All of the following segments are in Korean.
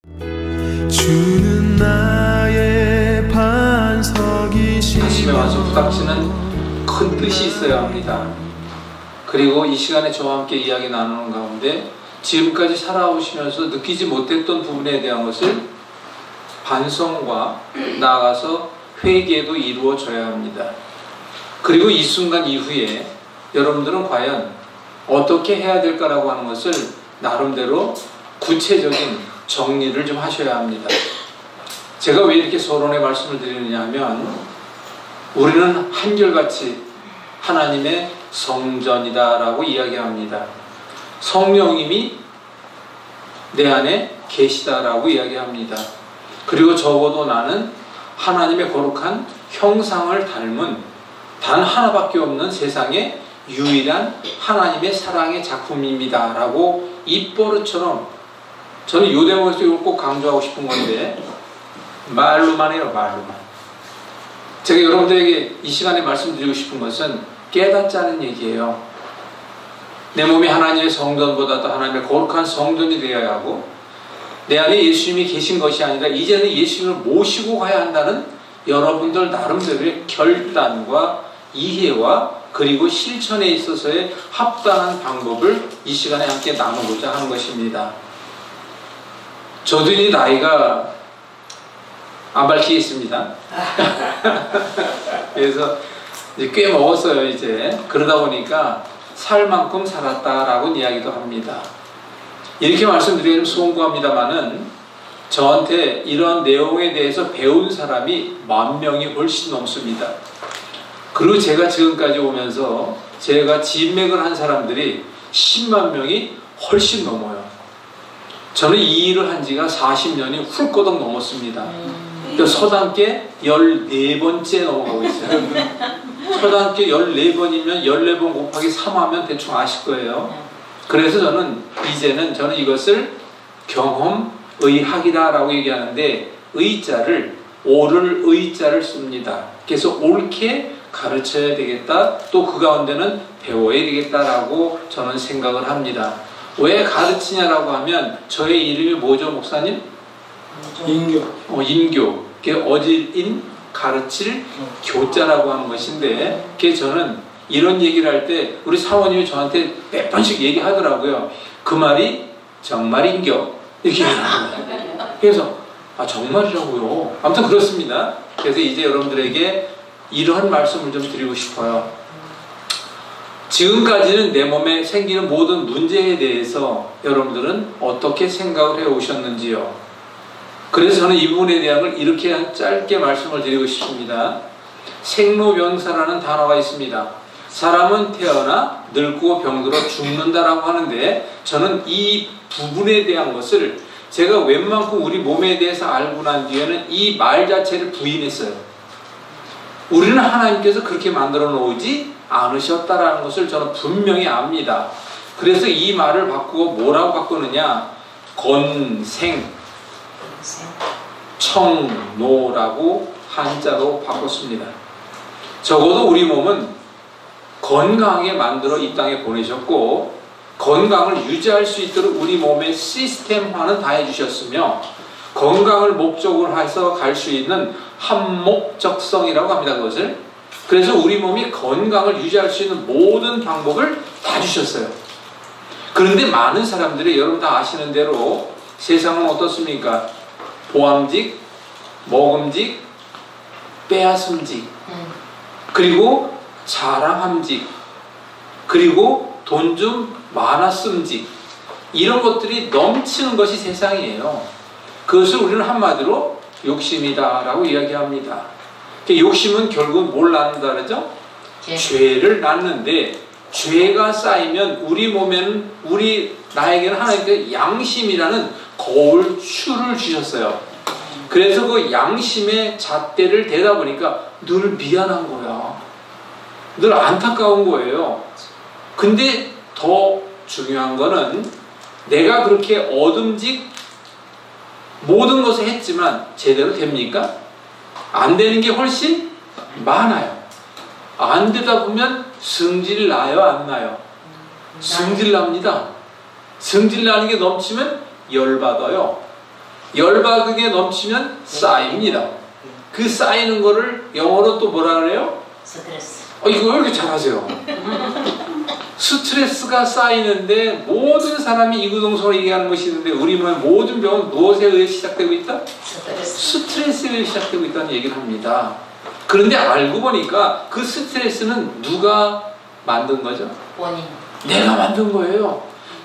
주는 나의 반석이시며 하나님의 와서 부닥치는 큰 뜻이 있어야 합니다. 그리고 이 시간에 저와 함께 이야기 나누는 가운데 지금까지 살아오시면서 느끼지 못했던 부분에 대한 것을 반성과 나아가서 회개도 이루어져야 합니다. 그리고 이 순간 이후에 여러분들은 과연 어떻게 해야 될까라고 하는 것을 나름대로 구체적인 정리를 좀 하셔야 합니다. 제가 왜 이렇게 서론의 말씀을 드리느냐 하면 우리는 한결같이 하나님의 성전이다 라고 이야기합니다. 성령님이 내 안에 계시다라고 이야기합니다. 그리고 적어도 나는 하나님의 거룩한 형상을 닮은 단 하나밖에 없는 세상의 유일한 하나님의 사랑의 작품입니다 라고 입버릇처럼, 저는 이 대목에서 이걸 꼭 강조하고 싶은 건데 말로만 해요. 말로만. 제가 여러분들에게 이 시간에 말씀드리고 싶은 것은 깨닫자는 얘기예요. 내 몸이 하나님의 성전보다도 하나님의 거룩한 성전이 되어야 하고 내 안에 예수님이 계신 것이 아니라 이제는 예수님을 모시고 가야 한다는 여러분들 나름대로의 결단과 이해와 그리고 실천에 있어서의 합당한 방법을 이 시간에 함께 나누고자 하는 것입니다. 저도 이 나이가 안 밝히겠습니다. 그래서 이제 꽤 먹었어요. 이제 그러다 보니까 살 만큼 살았다라고 이야기도 합니다. 이렇게 말씀드리면 송구합니다만은 저한테 이런 내용에 대해서 배운 사람이 10,000명이 훨씬 넘습니다. 그리고 제가 지금까지 오면서 제가 진맥을 한 사람들이 10만 명이 훨씬 넘어요. 저는 이 일을 한 지가 40년이 훌거덕 넘었습니다. 서당께 14번째 넘어가고 있어요. 서당께 14번이면 14번 곱하기 3하면 대충 아실 거예요. 그래서 저는 이것을 경험의학이다라고 얘기하는데 의자를 옳을 의자를 씁니다. 그래서 옳게 가르쳐야 되겠다. 또 그 가운데는 배워야 되겠다라고 저는 생각을 합니다. 왜 가르치냐라고 하면 저의 이름이 뭐죠, 목사님? 인교. 인교. 그게 어질인 가르칠 교자라고 하는 것인데, 그래서 저는 이런 얘기를 할 때 우리 사모님이 저한테 몇 번씩 얘기하더라고요. 그 말이 정말인겨? 이렇게 얘기합니다. 그래서 정말이라고요? 아무튼 그렇습니다. 그래서 이제 여러분들에게 이러한 말씀을 좀 드리고 싶어요. 지금까지는 내 몸에 생기는 모든 문제에 대해서 여러분들은 어떻게 생각을 해오셨는지요? 그래서 저는 이 부분에 대한 걸 이렇게 짧게 말씀을 드리고 싶습니다. 생로병사라는 단어가 있습니다. 사람은 태어나 늙고 병들어 죽는다라고 하는데 저는 이 부분에 대한 것을 제가 웬만큼 우리 몸에 대해서 알고 난 뒤에는 이 말 자체를 부인했어요. 우리는 하나님께서 그렇게 만들어 놓지 않으셨다라는 것을 저는 분명히 압니다. 그래서 이 말을 바꾸고 뭐라고 바꾸느냐? 건생, 청노라고 한자로 바꿨습니다. 적어도 우리 몸은 건강하게 만들어 이 땅에 보내셨고 건강을 유지할 수 있도록 우리 몸의 시스템화는 다 해주셨으며 건강을 목적으로 해서 갈 수 있는 한목적성이라고 합니다. 그것을. 그래서 우리 몸이 건강을 유지할 수 있는 모든 방법을 다 주셨어요. 그런데 많은 사람들이 여러분 다 아시는 대로 세상은 어떻습니까? 보암직, 먹음직, 빼앗음직, 그리고 자랑함직, 그리고 돈 좀 많았음직, 이런 것들이 넘치는 것이 세상이에요. 그것을 우리는 한마디로 욕심이다 라고 이야기합니다. 욕심은 결국 뭘 낳는다 그러죠? 죄를 낳는데 죄가 쌓이면 우리 몸에는 나에게는 하나님께서 양심이라는 거울추를 주셨어요. 그래서 그 양심의 잣대를 대다 보니까 늘 미안한 거야. 늘 안타까운 거예요. 근데 더 중요한 거는 내가 그렇게 얻음직 모든 것을 했지만 제대로 됩니까? 안 되는 게 훨씬 많아요. 안 되다 보면 승질 나요, 안 나요? 승질 납니다. 승질 나는 게 넘치면 열받아요. 열받게 넘치면 쌓입니다. 그 쌓이는 거를 영어로 또 뭐라 그래요? 스트레스. 이거 왜 이렇게 잘하세요? 스트레스가 쌓이는데 모든 사람이 이구동성으로 얘기하는 것이 있는데 우리 몸의 모든 병은 무엇에 의해 시작되고 있다? 스트레스에 의해 시작되고 있다는 얘기를 합니다. 그런데 알고 보니까 그 스트레스는 누가 만든 거죠? 원인. 내가 만든 거예요.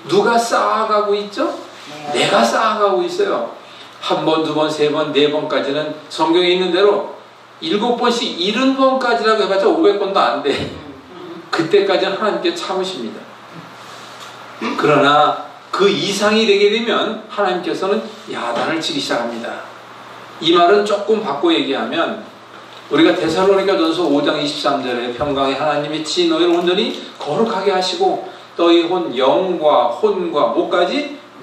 누가 쌓아가고 있죠? 내가 쌓아가고 있어요. 한 번, 두 번, 세 번, 네 번까지는 성경에 있는 대로 7번씩 70번까지라고 해봤자 500번도 안 돼. 그때까지는 하나님께 참으십니다. 그러나 그 이상이 되게 되면 하나님께서는 야단을 치기 시작합니다. 이 말은 조금 바꿔 얘기하면 우리가 데살로니가전서 5장 23절에 평강의 하나님이 치 너희를 온전히 거룩하게 하시고 너희 혼 영과 혼과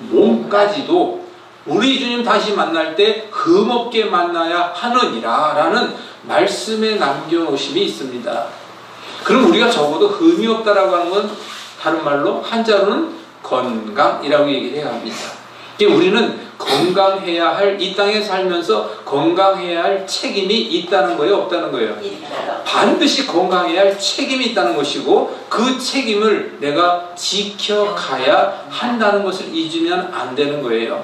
몸까지도 우리 주님 다시 만날 때 흠없게 만나야 하느니라 라는 말씀에 남겨놓으심이 있습니다. 그럼 우리가 적어도 흠이 없다라고 하는 건 다른 말로 한자로는 건강이라고 얘기를 해야 합니다. 우리는 건강해야 할, 이 땅에 살면서 건강해야 할 책임이 있다는 거예요? 없다는 거예요? 반드시 건강해야 할 책임이 있다는 것이고 그 책임을 내가 지켜가야 한다는 것을 잊으면 안 되는 거예요.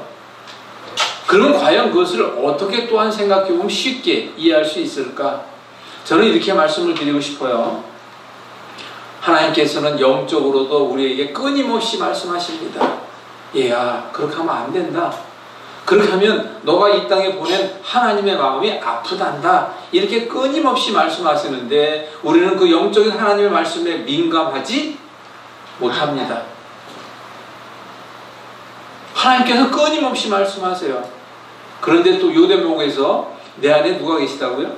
그러면 과연 그것을 어떻게 또한 생각해보면 쉽게 이해할 수 있을까? 저는 이렇게 말씀을 드리고 싶어요. 하나님께서는 영적으로도 우리에게 끊임없이 말씀하십니다. 얘야, 그렇게 하면 안 된다. 그렇게 하면 너가 이 땅에 보낸 하나님의 마음이 아프단다. 이렇게 끊임없이 말씀하시는데 우리는 그 영적인 하나님의 말씀에 민감하지 못합니다. 하나님께서 끊임없이 말씀하세요. 그런데 또 요 대목에서 내 안에 누가 계시다고요?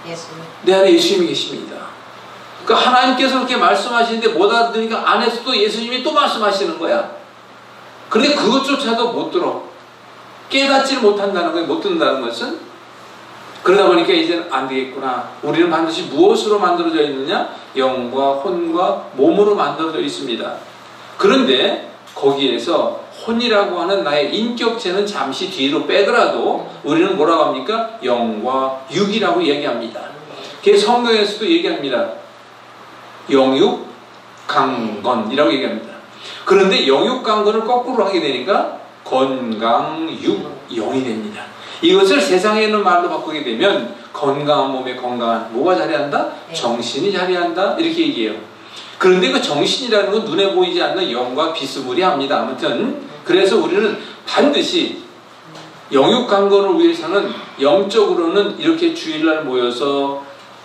예수님. 내 안에 예수님이 계십니다. 그러니까 하나님께서 그렇게 말씀하시는데 못 알아들으니까 안에서도 예수님이 또 말씀하시는 거야. 그런데 그것조차도 못 들어. 깨닫지를 못한다는 거예요. 못 듣는다는 것은. 그러다 보니까 이제는 안 되겠구나. 우리는 반드시 무엇으로 만들어져 있느냐? 영과 혼과 몸으로 만들어져 있습니다. 그런데 거기에서 혼이라고 하는 나의 인격체는 잠시 뒤로 빼더라도 우리는 뭐라고 합니까? 영과 육이라고 얘기합니다. 그래서 성경에서도 얘기합니다. 영육, 강건이라고 얘기합니다. 그런데 영육, 강건을 거꾸로 하게 되니까 건강, 육, 영이 됩니다. 이것을 세상에 있는 말로 바꾸게 되면 건강한 몸에 건강한 뭐가 자리한다? 정신이 자리한다. 이렇게 얘기해요. 그런데 그 정신이라는 건 눈에 보이지 않는 영과 비스무리합니다. 아무튼 그래서 우리는 반드시 영육 강건을 위해서는 영적으로는 이렇게 주일날 모여서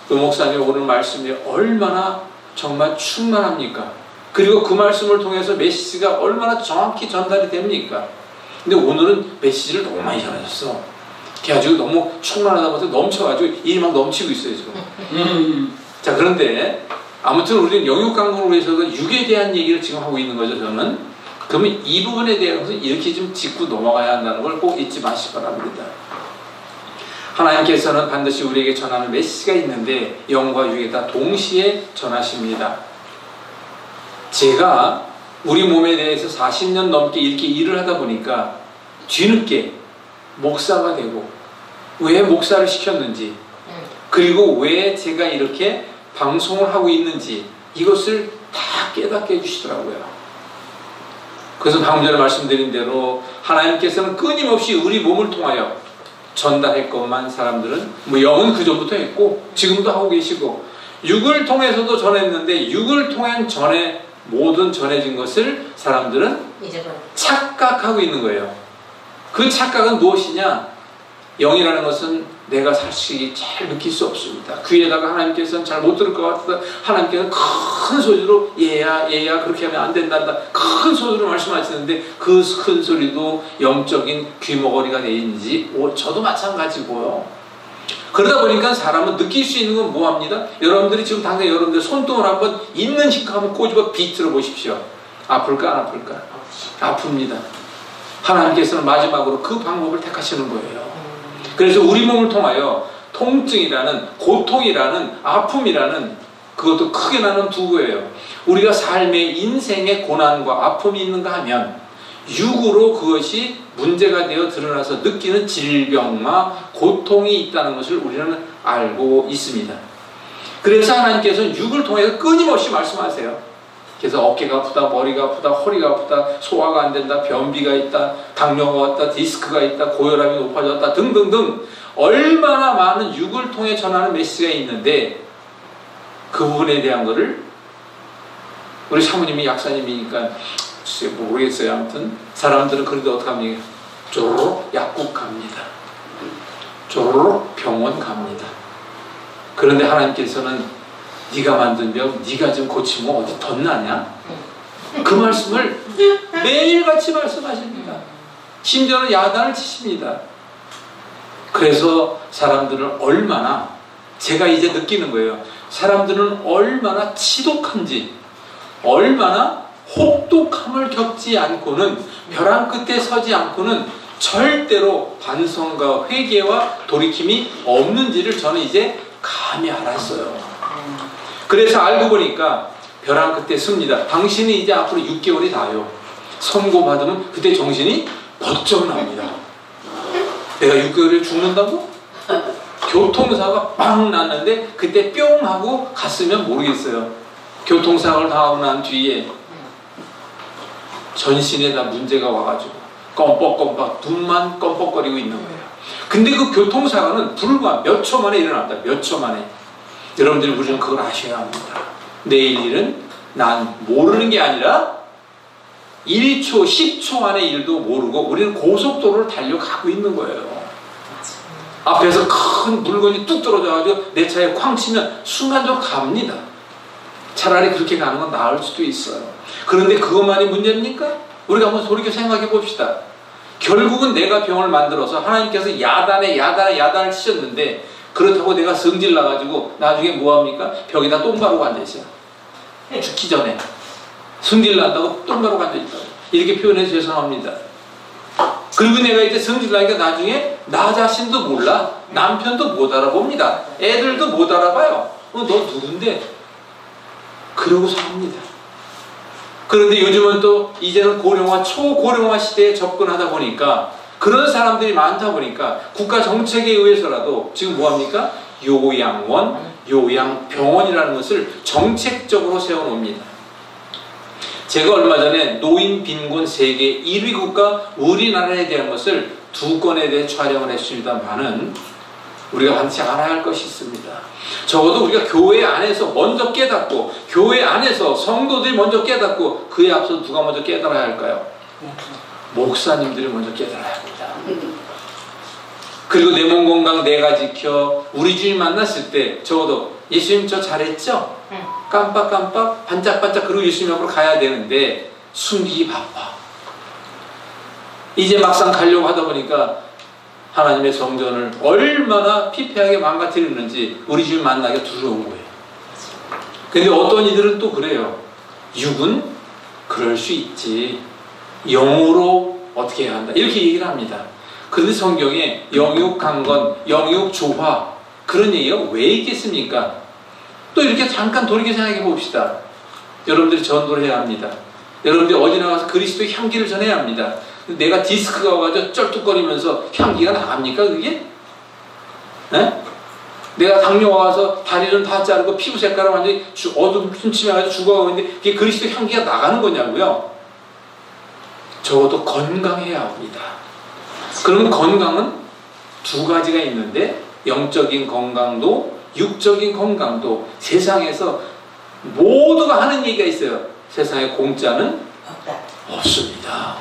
목사님 오늘 말씀이 얼마나 정말 충만합니까? 그리고 그 말씀을 통해서 메시지가 얼마나 정확히 전달이 됩니까? 근데 오늘은 메시지를 너무 많이 전하셨어. 그래가지고 너무 충만하다 보니까 넘쳐가지고 일이 막 넘치고 있어요 지금. 자, 그런데 아무튼 우리는 영육 강건을 위해서도 육에 대한 얘기를 지금 하고 있는 거죠. 저는. 그러면 이 부분에 대해서 이렇게 좀 짚고 넘어가야 한다는 걸 꼭 잊지 마시기 바랍니다. 하나님께서는 반드시 우리에게 전하는 메시지가 있는데 영과 육에 다 동시에 전하십니다. 제가 우리 몸에 대해서 40년 넘게 이렇게 일을 하다 보니까 뒤늦게 목사가 되고 왜 목사를 시켰는지 그리고 왜 제가 이렇게 방송을 하고 있는지 이것을 다 깨닫게 해주시더라고요. 그래서 방금 전에 말씀드린 대로 하나님께서는 끊임없이 우리 몸을 통하여 전달했건만 사람들은 영은 그 전부터 했고 지금도 하고 계시고 육을 통해서도 전했는데 육을 통한 전에 모든 전해진 것을 사람들은 착각하고 있는 거예요. 그 착각은 무엇이냐? 영이라는 것은 내가 사실 잘 느낄 수 없습니다. 귀에다가 하나님께서는 잘 못 들을 것 같아서 하나님께서는 큰 소리로 얘야 그렇게 하면 안 된단다 큰 소리로 말씀하시는데 그 큰 소리도 영적인 귀머거리가 되는지 저도 마찬가지고요. 그러다 보니까 사람은 느낄 수 있는 건 뭐합니다? 여러분들이 지금 당장 여러분들 손등을 한번 있는 힘껏 한번 꼬집어 비틀어 보십시오. 아플까 안 아플까? 아픕니다. 하나님께서는 마지막으로 그 방법을 택하시는 거예요. 그래서 우리 몸을 통하여 통증이라는 고통이라는 아픔이라는 그것도 크게 나눈 두 거예요. 우리가 삶의 인생의 고난과 아픔이 있는가 하면 육으로 그것이 문제가 되어 드러나서 느끼는 질병과 고통이 있다는 것을 우리는 알고 있습니다. 그래서 하나님께서는 육을 통해서 끊임없이 말씀하세요. 그래서 어깨가 아프다, 머리가 아프다, 허리가 아프다, 소화가 안 된다, 변비가 있다, 당뇨가 왔다, 디스크가 있다, 고혈압이 높아졌다 등등등 얼마나 많은 육을 통해 전하는 메시지가 있는데 그 부분에 대한 거를 우리 사모님이 약사님이니까 글쎄 모르겠어요. 아무튼 사람들은 그래도 어떻게 합니까? 조로록 약국 갑니다. 조로록 병원 갑니다. 그런데 하나님께서는 네가 만든 병 네가 좀 고치면 어디 덧나냐? 그 말씀을 매일같이 말씀하십니다. 심지어는 야단을 치십니다. 그래서 사람들은 얼마나, 제가 이제 느끼는 거예요. 사람들은 얼마나 치독한지, 얼마나 혹독함을 겪지 않고는, 벼랑 끝에 서지 않고는 절대로 반성과 회개와 돌이킴이 없는지를 저는 이제 감히 알았어요. 그래서 알고 보니까 벼랑 끝에 섭니다. 당신이 이제 앞으로 6개월이 다요. 선고받으면 그때 정신이 번쩍 납니다. 내가 6개월에 죽는다고? 교통사고가 빵 났는데 그때 뿅 하고 갔으면 모르겠어요. 교통사고를 당하고 난 뒤에 전신에다 문제가 와가지고 껌뻑껌뻑 눈만 껌뻑거리고 있는 거예요. 근데 그 교통사고는 불과 몇 초 만에 일어납니다. 몇 초 만에. 여러분들이 우리는 그걸 아셔야 합니다. 내일 일은 난 모르는 게 아니라 1초, 10초 안의 일도 모르고 우리는 고속도로를 달려가고 있는 거예요. 앞에서 큰 물건이 뚝 떨어져가지고 내 차에 쾅 치면 순간적으로 갑니다. 차라리 그렇게 가는 건 나을 수도 있어요. 그런데 그것만이 문제입니까? 우리가 한번 돌이켜 생각해 봅시다. 결국은 내가 병을 만들어서 하나님께서 야단을 치셨는데 그렇다고 내가 성질 나가지고 나중에 뭐합니까? 벽에다 똥 바르고 앉아있어요. 죽기 전에 성질 난다고 똥 바르고 앉아있다고 이렇게 표현해서 죄송합니다. 그리고 내가 이제 성질 나니까 나중에 나 자신도 몰라. 남편도 못 알아봅니다. 애들도 못 알아봐요. 너 누군데? 그러고 삽니다. 그런데 요즘은 또 이제는 고령화, 초고령화 시대에 접근하다 보니까 그런 사람들이 많다 보니까 국가 정책에 의해서라도 지금 뭐합니까? 요양원, 요양병원이라는 것을 정책적으로 세워놓습니다. 제가 얼마 전에 노인 빈곤 세계 1위 국가 우리나라에 대한 것을 2건에 대해 촬영을 했습니다만은 우리가 반드시 알아야 할 것이 있습니다. 적어도 우리가 교회 안에서 먼저 깨닫고 교회 안에서 성도들이 먼저 깨닫고 그에 앞서 누가 먼저 깨달아야 할까요? 목사님들이 먼저 깨달아야 합니다. 그리고 내 몸 건강 내가 지켜 우리 주님 만났을 때 적어도 예수님 저 잘했죠? 깜빡깜빡 반짝반짝 그리고 예수님 앞으로 가야 되는데 숨기기 바빠. 이제 막상 가려고 하다 보니까 하나님의 성전을 얼마나 피폐하게 망가뜨리는지 우리 주님 만나기가 두려운 거예요. 근데 어떤 이들은 또 그래요. 육은 그럴 수 있지. 영으로 어떻게 해야 한다. 이렇게 얘기를 합니다. 그런데 성경에 영육 강건, 영육 조화 그런 얘기가 왜 있겠습니까? 또 이렇게 잠깐 돌이켜 생각해 봅시다. 여러분들이 전도를 해야 합니다. 여러분들이 어디 나가서 그리스도의 향기를 전해야 합니다. 내가 디스크가 와가지고 쩔뚝거리면서 향기가 나갑니까 그게? 네? 내가 당뇨가 와서 다리를 다 자르고 피부 색깔을 완전히 어둠침해가지고 죽어가고 있는데 그게 그리스도의 향기가 나가는 거냐고요? 적어도 건강해야 합니다. 그러면 건강은 두 가지가 있는데 영적인 건강도 육적인 건강도 세상에서 모두가 하는 얘기가 있어요. 세상에 공짜는 없습니다.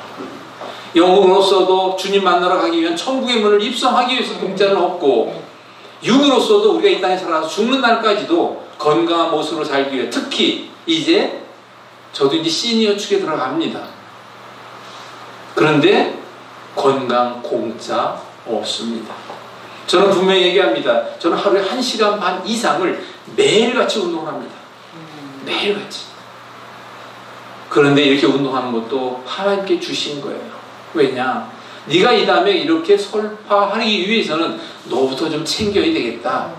영으로서도 주님 만나러 가기 위한 천국의 문을 입성하기 위해서 공짜는 없고 육으로서도 우리가 이 땅에 살아서 죽는 날까지도 건강한 모습으로 살기 위해 특히 이제 저도 이제 시니어 축에 들어갑니다. 그런데 건강 공짜 없습니다. 저는 분명히 얘기합니다. 저는 하루에 1시간 반 이상을 매일같이 운동합니다. 매일같이. 그런데 이렇게 운동하는 것도 하나님께 주신 거예요. 왜냐? 네가 이 다음에 이렇게 설파하기 위해서는 너부터 좀 챙겨야 되겠다.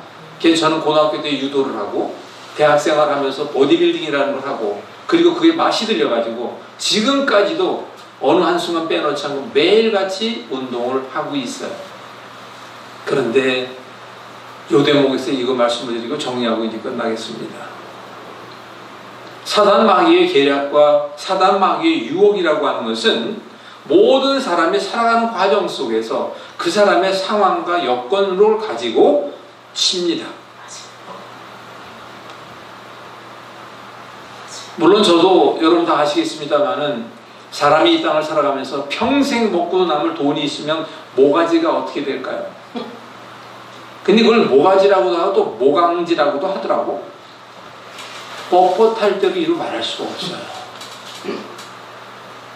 그래서 저는 고등학교 때 유도를 하고 대학생활 하면서 보디빌딩이라는 걸 하고 그리고 그게 맛이 들려가지고 지금까지도 어느 한순간 빼놓지 않고 매일같이 운동을 하고 있어요. 그런데 요 대목에서 이거 말씀을 드리고 정리하고 이제 끝나겠습니다. 사단 마귀의 계략과 사단 마귀의 유혹이라고 하는 것은 모든 사람이 살아가는 과정 속에서 그 사람의 상황과 여건을 가지고 칩니다. 물론 저도 여러분 다 아시겠습니다만은 사람이 이 땅을 살아가면서 평생 먹고 남을 돈이 있으면 모가지가 어떻게 될까요? 근데 그걸 모가지라고도 하고 또 모강지라고도 하더라고. 뻣뻣할 때도 이루 말할 수가 없어요.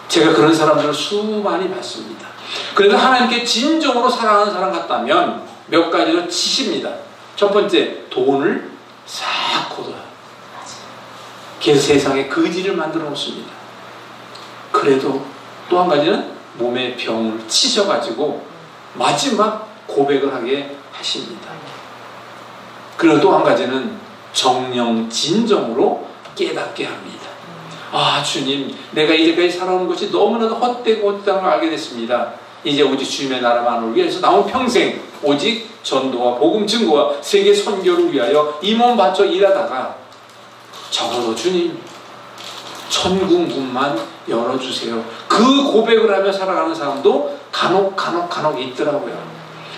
제가 그런 사람들을 수많이 봤습니다. 그래서 하나님께 진정으로 사랑하는 사람 같다면 몇 가지로 치십니다. 첫 번째, 돈을 싹 걷어요. 그래서 세상에 거지를 만들어 놓습니다. 그래도 또 한 가지는 몸의 병을 치셔가지고 마지막 고백을 하게 하십니다. 그리고 또 한 가지는 정령 진정으로 깨닫게 합니다. 아, 주님, 내가 이제까지 살아온 것이 너무나도 헛되고 헛되다는 걸 알게 됐습니다. 이제 오직 주님의 나라만을 위해서 남은 평생 오직 전도와 복음 증거와 세계 선교를 위하여 이 몸 바쳐 일하다가 적어도 주님 천국 문만 열어주세요. 그 고백을 하며 살아가는 사람도 간혹 있더라고요.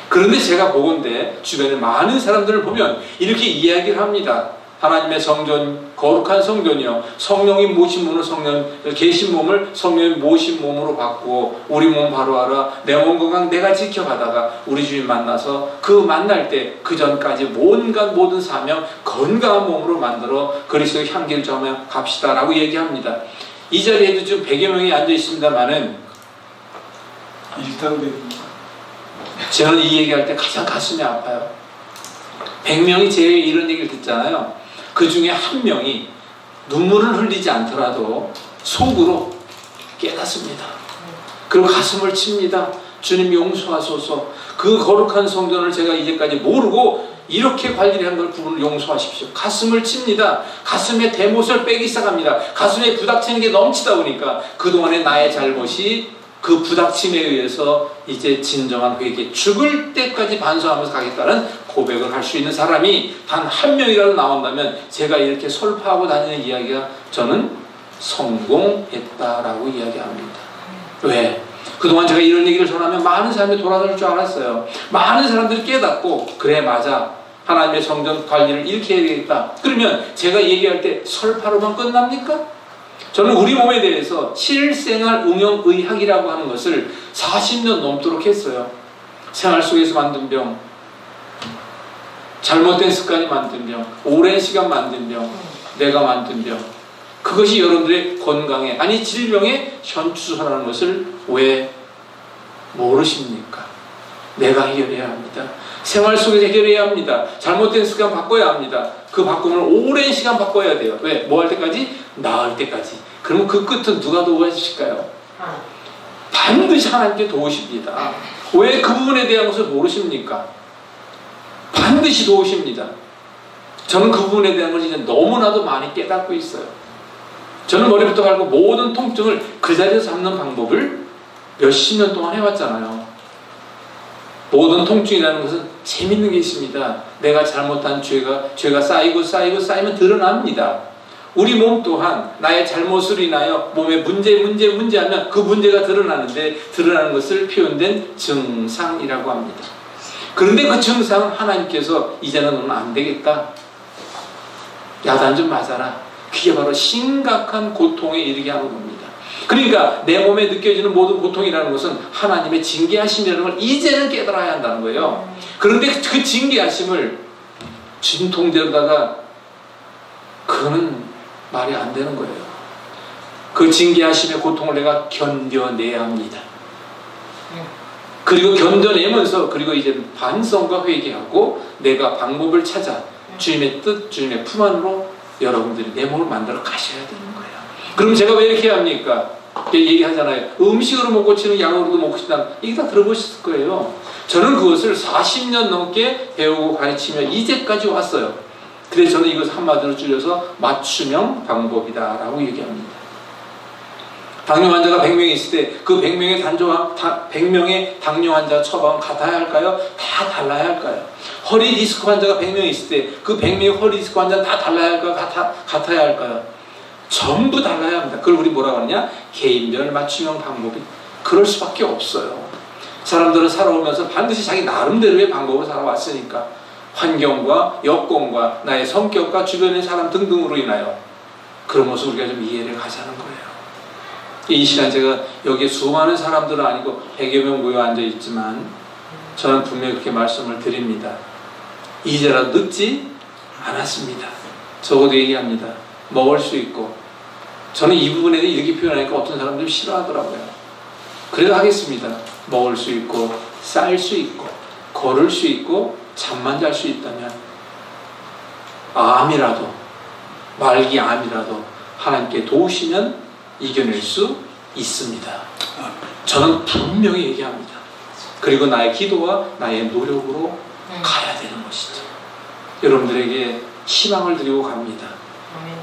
그런데 제가 보건대 주변에 많은 사람들을 보면 이렇게 이야기를 합니다. 하나님의 성전, 거룩한 성전이요, 성령이 모신 몸을 계신 몸을 성령이 모신 몸으로 바꾸어 우리 몸 바로 알아 내 몸 건강 내가 지켜가다가 우리 주님 만나서 그 만날 때 그 전까지 모든 사명 건강한 몸으로 만들어 그리스도의 향기를 전하며 갑시다 라고 얘기합니다. 이 자리에도 좀 100여 명이 앉아 있습니다만은 일당백입니다. 저는 이 얘기할 때 가장 가슴이 아파요. 100명이 제 이런 얘기를 듣잖아요. 그 중에 한 명이 눈물을 흘리지 않더라도 속으로 깨닫습니다. 그리고 가슴을 칩니다. 주님 용서하소서. 그 거룩한 성전을 제가 이제까지 모르고 이렇게 관리를 한 걸 부분을 용서하십시오. 가슴을 칩니다. 가슴에 대못을 빼기 시작합니다. 가슴에 부닥치는 게 넘치다 보니까 그동안의 나의 잘못이 그 부닥침에 의해서 이제 진정한 회개, 죽을 때까지 반성하면서 가겠다는 고백을 할 수 있는 사람이 단 한 명이라도 나온다면 제가 이렇게 설파하고 다니는 이야기가 저는 성공했다라고 이야기합니다. 왜? 그동안 제가 이런 얘기를 전하면 많은 사람이 돌아설 줄 알았어요. 많은 사람들이 깨닫고 그래 맞아 하나님의 성전 관리를 이렇게 해야 되겠다. 그러면 제가 얘기할 때 설파로만 끝납니까? 저는 우리 몸에 대해서 실생활 응용의학이라고 하는 것을 40년 넘도록 했어요. 생활 속에서 만든 병, 잘못된 습관이 만든 병, 오랜 시간 만든 병, 내가 만든 병, 그것이 여러분들의 건강에 아니 질병에 현추소라는 것을 왜 모르십니까? 내가 해결해야 합니다. 생활 속에서 해결해야 합니다. 잘못된 습관 바꿔야 합니다. 그 바꾸면 오랜 시간 바꿔야 돼요. 왜? 뭐 할 때까지? 나을 때까지. 그럼 그 끝은 누가 도와주실까요? 반드시 하나님께 도우십니다. 왜 그 부분에 대한 것을 모르십니까? 반드시 도우십니다. 저는 그 부분에 대한 것을 이제 너무나도 많이 깨닫고 있어요. 저는 머리부터 갈고 모든 통증을 그 자리에서 잡는 방법을 몇십 년 동안 해왔잖아요. 모든 통증이라는 것은 재밌는 게 있습니다. 내가 잘못한 죄가 쌓이면 드러납니다. 우리 몸 또한 나의 잘못을 인하여 몸에 문제하면 그 문제가 드러나는데 드러나는 것을 표현된 증상이라고 합니다. 그런데 그 증상은 하나님께서 이제는 너는 안 되겠다. 야단 좀 맞아라. 그게 바로 심각한 고통에 이르게 하는 겁니다. 그러니까 내 몸에 느껴지는 모든 고통이라는 것은 하나님의 징계하심이라는 걸 이제는 깨달아야 한다는 거예요. 그런데 그 징계하심을 진통제로다가 그거는 말이 안 되는 거예요. 그 징계하심의 고통을 내가 견뎌내야 합니다. 그리고 견뎌내면서 그리고 이제 반성과 회개하고 내가 방법을 찾아 주님의 뜻, 주님의 품 안으로 여러분들이 내 몸을 만들어 가셔야 되는 거예요. 그럼 제가 왜 이렇게 합니까? 얘기하잖아요. 음식으로 못 고치는 약으로도 못 고친다. 이게 다 들어보셨을 거예요. 저는 그것을 40년 넘게 배우고 가르치며 이제까지 왔어요. 그래서 저는 이것을 한마디로 줄여서 맞춤형 방법이다 라고 얘기합니다. 당뇨 환자가 100명이 있을 때 그 100명의 당뇨 환자 처방은 같아야 할까요? 다 달라야 할까요? 허리 디스크 환자가 100명이 있을 때 그 100명의 허리 디스크 환자는 다 달라야 할까요? 같아야 할까요? 전부 달라야 합니다. 그걸 우리 뭐라고 하느냐? 개인별 맞춤형 방법이 그럴 수밖에 없어요. 사람들은 살아오면서 반드시 자기 나름대로의 방법으로 살아왔으니까 환경과 여건과 나의 성격과 주변의 사람 등등으로 인하여 그런 것을 우리가 좀 이해를 하자는 거예요. 이 시간 제가 여기에 수많은 사람들은 아니고 100여 명 모여 앉아 있지만 저는 분명히 그렇게 말씀을 드립니다. 이제라도 늦지 않았습니다. 적어도 얘기합니다. 먹을 수 있고, 저는 이 부분에 대해 이렇게 표현하니까 어떤 사람들이 싫어하더라고요. 그래도 하겠습니다. 먹을 수 있고, 쌀 수 있고, 걸을 수 있고, 잠만 잘 수 있다면 암이라도, 말기 암이라도 하나님께 도우시면 이겨낼 수 있습니다. 저는 분명히 얘기합니다. 그리고 나의 기도와 나의 노력으로 가야 되는 것이죠. 여러분들에게 희망을 드리고 갑니다.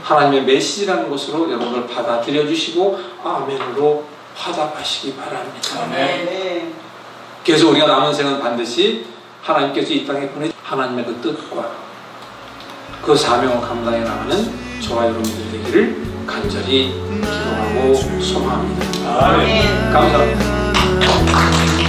하나님의 메시지라는 것으로 여러분을 받아들여 주시고 아멘으로 화답하시기 바랍니다. 아멘. 그래서 우리가 남은 생은 반드시 하나님께서 이 땅에 보내 하나님의 그 뜻과 그 사명을 감당해 나가는 저와 여러분들 되기를 간절히 기도하고 소망합니다. 아멘. 감사합니다.